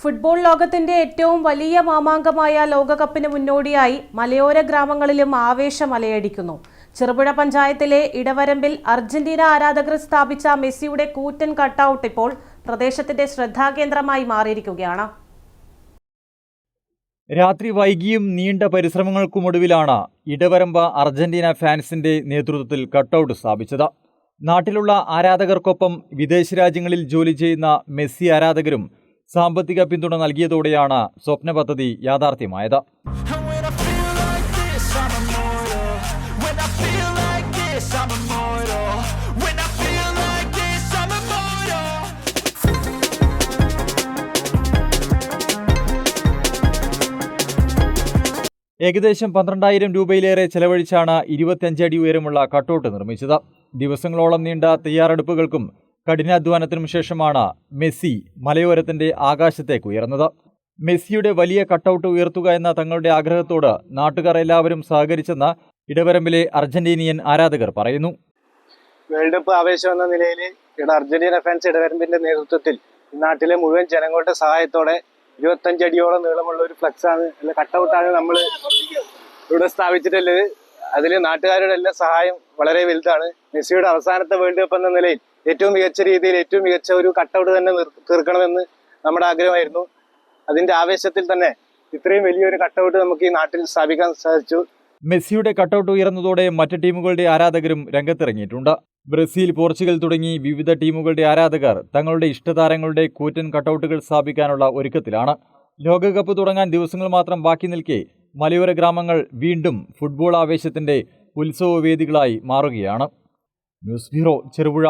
Football ലോകത്തിന്റെ ഏറ്റവും വലിയ മാമാങ്കമായ ലോകകപ്പിന് മുന്നോടിയായി മലയോര ഗ്രാമങ്ങളിലും ആവേശം അലയടിക്കുന്നു. ചെറുപുഴ പഞ്ചായത്തിലെ ഇടവരമ്പിൽ അർജന്റീന ആരാധകർ സ്ഥാപിച്ച മെസ്സിയുടെ കൂറ്റൻ കട്ടൗട്ട് ഇപ്പോൾ പ്രദേശത്തിന്റെ ശ്രദ്ധാകേന്ദ്രമായി മാറിയിരിക്കുകയാണ്. രാത്രി വൈകിയും നീണ്ട പരിശ്രമങ്ങൾക്കുമൊടുവിലാണ് ഇടവരമ്പ അർജന്റീന ഫാൻസിന്റെ നേതൃത്വത്തിൽ കട്ടൗട്ട് സ്ഥാപിച്ചത്. നാട്ടിലുള്ള ആരാധകർക്കൊപ്പം വിദേശ രാജ്യങ്ങളിൽ ജോലി ചെയ്യുന്ന മെസ്സി ആരാധകരും സാമ്പത്തിക പിന്തുണ നൽകിയതോടെയാണ് സ്വപ്ന പദ്ധതി യാഥാർത്ഥ്യമായത്. ഏകദേശം 12,000 രൂപയിലേറെ ചെലവഴിച്ചാണ് 25 അടി ഉയരമുള്ള കട്ടൗട്ട് നിർമ്മിച്ചത്. ദിവസങ്ങളോളം നീണ്ട തയ്യാറെടുപ്പുകൾക്കും കഠിനാധ്വാനത്തിനും ശേഷമാണ് മെസ്സി മലയോരത്തിന്റെ ആകാശത്തേക്ക് ഉയർന്നത്. മെസ്സിയുടെ വലിയ കട്ടൗട്ട് ഉയർത്തുക എന്ന തങ്ങളുടെ ആഗ്രഹത്തോട് നാട്ടുകാർ എല്ലാവരും സഹകരിച്ചെന്ന് ഇടവരമ്പിലെ അർജന്റീനിയൻ ആരാധകർ പറയുന്നു. വേൾഡ് കപ്പ് ആവേശം എന്ന നിലയിൽ അർജന്റീന ഫാൻസ് ഇടവരമ്പിന്റെ നേതൃത്വത്തിൽ നാട്ടിലെ മുഴുവൻ ജനങ്ങളുടെ സഹായത്തോടെ 25 അടിയോളം നീളമുള്ള ഒരു ഫ്ലക്സാണ് കട്ടൗട്ടാണ് നമ്മൾ ഇവിടെ സ്ഥാപിച്ചിട്ടുള്ളത്. അതിൽ നാട്ടുകാരുടെ എല്ലാ സഹായം വളരെ വലുതാണ്. മെസ്സിയുടെ അവസാനത്തെ വേൾഡ് കപ്പ് എന്ന നിലയിൽ ഏറ്റവും മികച്ച രീതിയിൽ ഏറ്റവും മികച്ച ഒരു കട്ടൗട്ട് തന്നെ തീർക്കണമെന്ന് നമ്മുടെ ആഗ്രഹമായിരുന്നു. അതിന്റെ ആവേശത്തിൽ തന്നെ ഇത്രയും വലിയൊരു കട്ടൗട്ട് നമുക്ക് ഈ നാട്ടിൽ സ്ഥാപിക്കാൻ സാധിച്ചു. മെസ്സിയുടെ കട്ടൗട്ട് ഉയർന്നതോടെ മറ്റ് ടീമുകളുടെ ആരാധകരും രംഗത്തിറങ്ങിയിട്ടുണ്ട്. ബ്രസീൽ, പോർച്ചുഗൽ തുടങ്ങി വിവിധ ടീമുകളുടെ ആരാധകർ തങ്ങളുടെ ഇഷ്ടതാരങ്ങളുടെ കൂറ്റൻ കട്ടൗട്ടുകൾ സ്ഥാപിക്കാനുള്ള ഒരുക്കത്തിലാണ്. ലോകകപ്പ് തുടങ്ങാൻ ദിവസങ്ങൾ മാത്രം ബാക്കി നിൽക്കെ മലയോര ഗ്രാമങ്ങൾ വീണ്ടും ഫുട്ബോൾ ആവേശത്തിന്റെ ഉത്സവവേദികളായി മാറുകയാണ്. News bureau, Cherupuzha.